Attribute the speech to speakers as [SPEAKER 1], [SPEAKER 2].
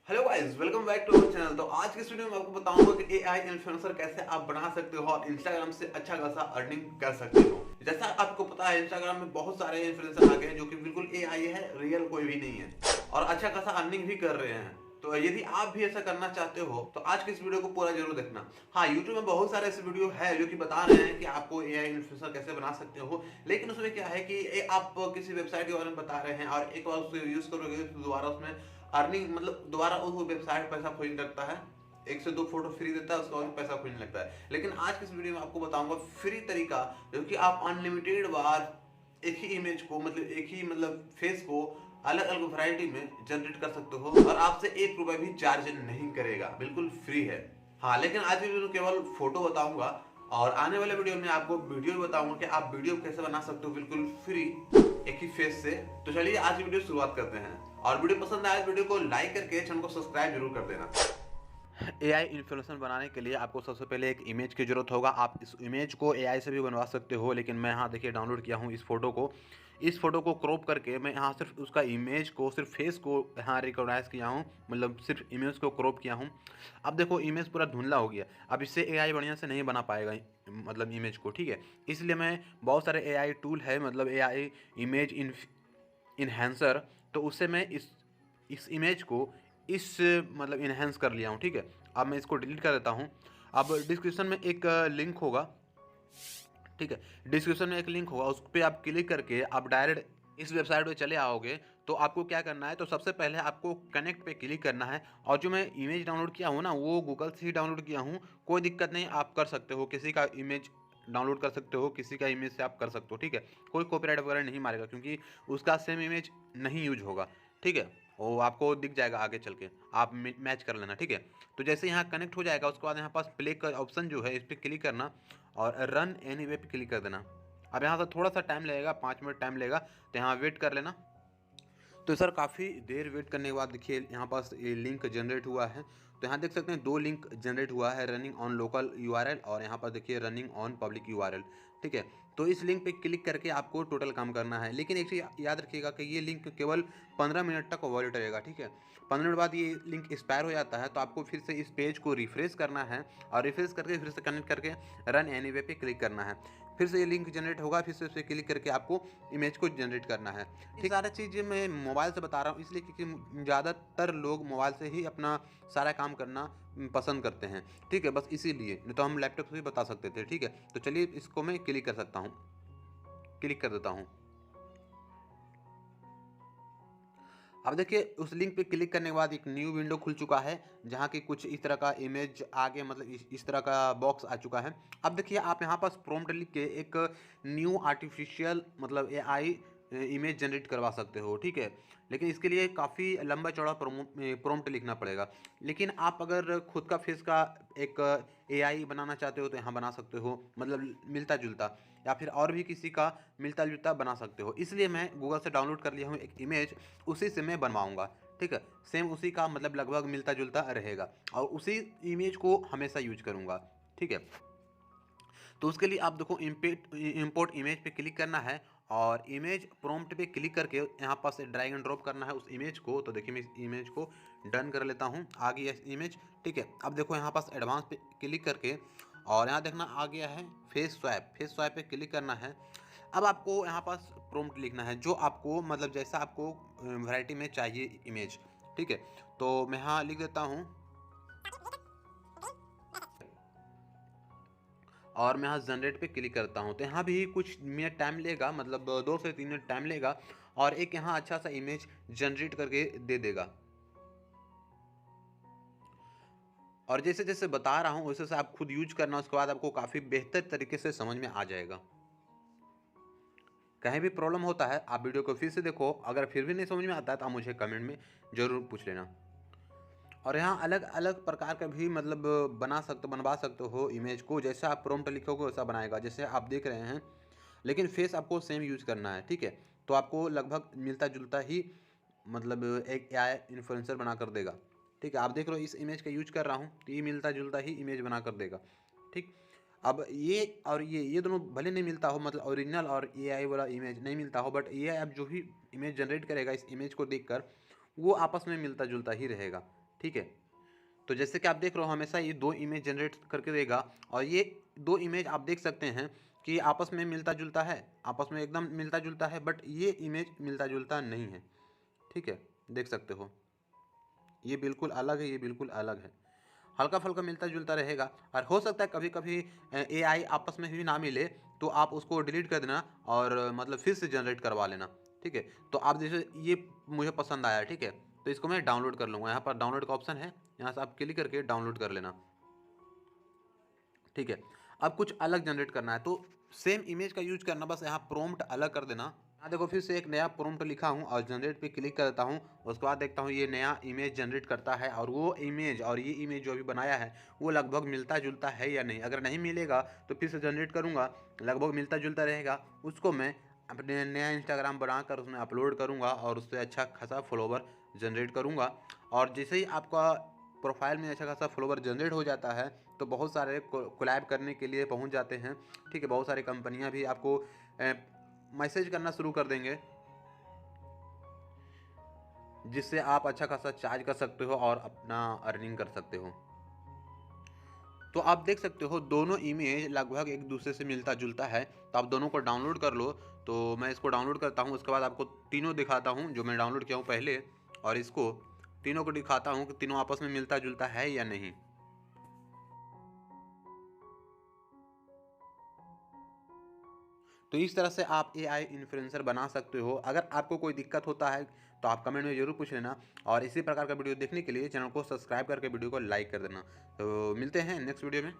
[SPEAKER 1] Hello guys, welcome back to our channel. तो आज की इस वीडियो में आपको बताऊंगा कि एआई इन्फ्लुएंसर कैसे आप बना सकते हो और इंस्टाग्राम से अच्छा खासा अर्निंग कर सकते हो। जैसा आपको पता है, इंस्टाग्राम में बहुत सारे इन्फ्लुएंसर आ गए हैं जो कि बिल्कुल एआई है, रियल कोई भी नहीं है, और अच्छा खासा अर्निंग भी कर रहे हैं। तो यदि आप भी ऐसा करना चाहते हो तो आज की इस वीडियो को पूरा जरूर देखना। हाँ, यूट्यूब में बहुत सारे ऐसे वीडियो है जो कि बता रहे हैं कि आपको एआई इन्फ्लुएंसर कैसे बना सकते हो, लेकिन उसमें क्या है कि आप किसी वेबसाइट के बारे में बता रहे हैं और एक बार उसको यूज करोगे तो दोबारा उसमें अर्निंग मतलब दोबारा उस वेबसाइट पैसा खोजने लगता है। एक से दो फोटो फ्री देता है, उसके बाद पैसा खोजने लगता है। लेकिन आज की इस वीडियो में आपको बताऊंगा फ्री तरीका, जो कि आप अनलिमिटेड बार एक ही इमेज को मतलब एक ही मतलब फेस को अलग अलग वैरायटी में जनरेट कर सकते हो और आपसे 1 रुपए भी चार्ज नहीं करेगा, बिल्कुल फ्री है। हाँ, लेकिन आज की वीडियो केवल फोटो बताऊंगा और आने वाले वीडियो में आपको वीडियो भी बताऊंगा कि आप वीडियो कैसे बना सकते हो बिल्कुल फ्री एक ही फेस से। तो चलिए आज की वीडियो शुरुआत करते हैं, और वीडियो पसंद आए वीडियो को लाइक करके चैनल को सब्सक्राइब जरूर कर देना। एआई इन्फ्लुएंसर बनाने के लिए आपको सबसे पहले एक इमेज की ज़रूरत होगा। आप इस इमेज को एआई से भी बनवा सकते हो, लेकिन मैं यहाँ देखिए डाउनलोड किया हूँ इस फोटो को क्रॉप करके मैं यहाँ सिर्फ उसका इमेज को सिर्फ फेस को यहाँ रिकॉग्नाइज किया हूँ, मतलब सिर्फ इमेज को क्रॉप किया हूँ। अब देखो इमेज पूरा धुंधला हो गया। अब इससे एआई बढ़िया से नहीं बना पाएगा मतलब इमेज को, ठीक है। इसलिए मैं बहुत सारे एआई टूल है, मतलब एआई इमेज इन्हेंसर, तो उससे मैं इस इमेज को इस मतलब इन्हेंस कर लिया हूँ, ठीक है। अब मैं इसको डिलीट कर देता हूँ। अब डिस्क्रिप्शन में एक लिंक होगा, ठीक है। डिस्क्रिप्शन में एक लिंक होगा, उस पर आप क्लिक करके आप डायरेक्ट इस वेबसाइट पे चले आओगे। तो आपको क्या करना है, तो सबसे पहले आपको कनेक्ट पे क्लिक करना है। और जो मैं इमेज डाउनलोड किया हूँ ना, वो गूगल से ही डाउनलोड किया हूँ। कोई दिक्कत नहीं, आप कर सकते हो, किसी का इमेज डाउनलोड कर सकते हो, किसी का इमेज से आप कर सकते हो, ठीक है। कोई कॉपीराइट वगैरह नहीं मारेगा, क्योंकि उसका सेम इमेज नहीं यूज होगा, ठीक है। वो आपको दिख जाएगा आगे चल के, आप मैच कर लेना, ठीक है। तो जैसे यहाँ कनेक्ट हो जाएगा, उसके बाद यहाँ पास प्ले का ऑप्शन जो है इस पर क्लिक करना और रन एनी वे पे क्लिक कर देना। अब यहाँ से थोड़ा सा टाइम लगेगा, 5 मिनट टाइम लगेगा, तो यहाँ वेट कर लेना। तो सर काफ़ी देर वेट करने के बाद देखिए यहाँ पास ये लिंक जनरेट हुआ है। तो यहाँ देख सकते हैं 2 लिंक जनरेट हुआ है, रनिंग ऑन लोकल यूआरएल और यहाँ पर देखिए रनिंग ऑन पब्लिक यूआरएल, ठीक है। तो इस लिंक पे क्लिक करके आपको टोटल काम करना है, लेकिन एक चीज़ याद रखिएगा कि ये लिंक केवल 15 मिनट तक वैलिड रहेगा, ठीक है। 15 मिनट बाद ये लिंक एक्सपायर हो जाता है, तो आपको फिर से इस पेज को रिफ्रेश करना है और रिफ्रेश करके फिर से कनेक्ट करके रन एनीवे पे क्लिक करना है। फिर से ये लिंक जनरेट होगा, फिर से उस पर क्लिक करके आपको इमेज को जनरेट करना है। ये सारी चीज़ें मैं मोबाइल से बता रहा हूँ, इसलिए क्योंकि ज़्यादातर लोग मोबाइल से ही अपना सारा काम करना पसंद करते हैं, ठीक है। बस इसीलिए, नहीं तो हम लैपटॉप से भी बता सकते थे, ठीक है। तो चलिए इसको मैं क्लिक कर सकता हूँ, क्लिक कर देता हूँ। अब देखिए उस लिंक पे क्लिक करने के बाद एक न्यू विंडो खुल चुका है, जहाँ की कुछ इस तरह का इमेज आगे मतलब इस तरह का बॉक्स आ चुका है। अब देखिए आप यहाँ पास प्रॉम्प्ट लिख के एक न्यू आर्टिफिशियल मतलब एआई इमेज जनरेट करवा सकते हो, ठीक है। लेकिन इसके लिए काफ़ी लंबा चौड़ा प्रॉम्प्ट लिखना पड़ेगा। लेकिन आप अगर खुद का फेस का एक एआई बनाना चाहते हो तो यहाँ बना सकते हो, मतलब मिलता जुलता, या फिर और भी किसी का मिलता जुलता बना सकते हो। इसलिए मैं गूगल से डाउनलोड कर लिया हूँ एक इमेज, उसी से मैं बनवाऊँगा, ठीक है। सेम उसी का मतलब लगभग मिलता जुलता रहेगा और उसी इमेज को हमेशा यूज करूँगा, ठीक है। तो उसके लिए आप देखो इम्पोर्ट इमेज पे क्लिक करना है और इमेज प्रॉम्प्ट पे क्लिक करके यहाँ पास ड्रैग एंड ड्रॉप करना है उस इमेज को। तो देखिए मैं इस इमेज को डन कर लेता हूँ, आ गया इमेज, ठीक है। अब देखो यहाँ पास एडवांस पे क्लिक करके और यहाँ देखना आ गया है फेस स्वैप पे क्लिक करना है। अब आपको यहाँ पास प्रॉम्प्ट लिखना है जो आपको मतलब जैसा आपको वैरायटी में चाहिए इमेज, ठीक है। तो मैं यहाँ लिख देता हूँ और मैं यहाँ जनरेट पे क्लिक करता हूँ। तो यहाँ भी कुछ मिनट टाइम लेगा, मतलब 2 से 3 मिनट टाइम लेगा और एक यहाँ अच्छा सा इमेज जनरेट करके दे देगा। और जैसे जैसे बता रहा हूँ वैसे वैसे आप खुद यूज करना, उसके बाद आपको काफ़ी बेहतर तरीके से समझ में आ जाएगा। कहीं भी प्रॉब्लम होता है आप वीडियो को फिर से देखो, अगर फिर भी नहीं समझ में आता है तो आप मुझे कमेंट में ज़रूर पूछ लेना। और यहाँ अलग अलग प्रकार का भी मतलब बनवा सकते हो इमेज को, जैसे आप प्रॉम्प्ट लिखोगे वैसा बनाएगा, जैसे आप देख रहे हैं। लेकिन फेस आपको सेम यूज करना है, ठीक है। तो आपको लगभग मिलता जुलता ही मतलब एक एआई इन्फ्लुएंसर बना कर देगा, ठीक है। आप देख लो इस इमेज का यूज कर रहा हूँ तो ये मिलता जुलता ही इमेज बना कर देगा, ठीक। अब ये और ये दोनों भले नहीं मिलता हो, मतलब ओरिजिनल और एआई वाला इमेज नहीं मिलता हो, बट ये अब जो भी इमेज जनरेट करेगा इस इमेज को देखकर वो आपस में मिलता जुलता ही रहेगा, ठीक है। तो जैसे कि आप देख रहे हो हमेशा ये 2 इमेज जनरेट करके देगा और ये 2 इमेज आप देख सकते हैं कि आपस में मिलता जुलता है, आपस में एकदम मिलता जुलता है, बट ये इमेज मिलता जुलता नहीं है। ठीक है, देख सकते हो ये बिल्कुल अलग है, ये बिल्कुल अलग है। हल्का फुल्का मिलता जुलता रहेगा और हो सकता है कभी कभी एआई आपस में भी ना मिले तो आप उसको डिलीट कर देना और मतलब फिर से जनरेट करवा लेना। ठीक है, तो आप जैसे ये मुझे पसंद आया, ठीक है, तो इसको मैं डाउनलोड कर लूँगा। यहाँ पर डाउनलोड का ऑप्शन है, यहाँ से आप क्लिक करके डाउनलोड कर लेना। ठीक है, अब कुछ अलग जनरेट करना है तो सेम इमेज का यूज करना, बस यहाँ प्रॉम्प्ट अलग कर देना। यहाँ देखो फिर से एक नया प्रॉम्प्ट लिखा हूँ और जनरेट पे क्लिक करता हूँ। उसके बाद देखता हूँ ये नया इमेज जनरेट करता है और वो इमेज और ये इमेज जो अभी बनाया है वो लगभग मिलता जुलता है या नहीं। अगर नहीं मिलेगा तो फिर से जनरेट करूँगा, लगभग मिलता जुलता रहेगा, उसको मैं अपने नया इंस्टाग्राम बनाकर उसमें अपलोड करूँगा और उससे अच्छा खासा फॉलोवर जनरेट करूँगा। और जैसे ही आपका प्रोफाइल में अच्छा खासा फॉलोवर जनरेट हो जाता है तो बहुत सारे कोलैब करने के लिए पहुंच जाते हैं। ठीक है, बहुत सारी कंपनियां भी आपको मैसेज करना शुरू कर देंगे जिससे आप अच्छा खासा चार्ज कर सकते हो और अपना अर्निंग कर सकते हो। तो आप देख सकते हो दोनों इमेज लगभग एक दूसरे से मिलता जुलता है, तो आप दोनों को डाउनलोड कर लो। तो मैं इसको डाउनलोड करता हूँ, उसके बाद आपको तीनों दिखाता हूँ जो मैं डाउनलोड किया हूँ पहले, और इसको तीनों को दिखाता हूँ कि तीनों आपस में मिलता जुलता है या नहीं। तो इस तरह से आप एआई इन्फ्लुएंसर बना सकते हो। अगर आपको कोई दिक्कत होता है तो आप कमेंट में ज़रूर पूछ लेना और इसी प्रकार का वीडियो देखने के लिए चैनल को सब्सक्राइब करके वीडियो को लाइक कर देना। तो मिलते हैं नेक्स्ट वीडियो में।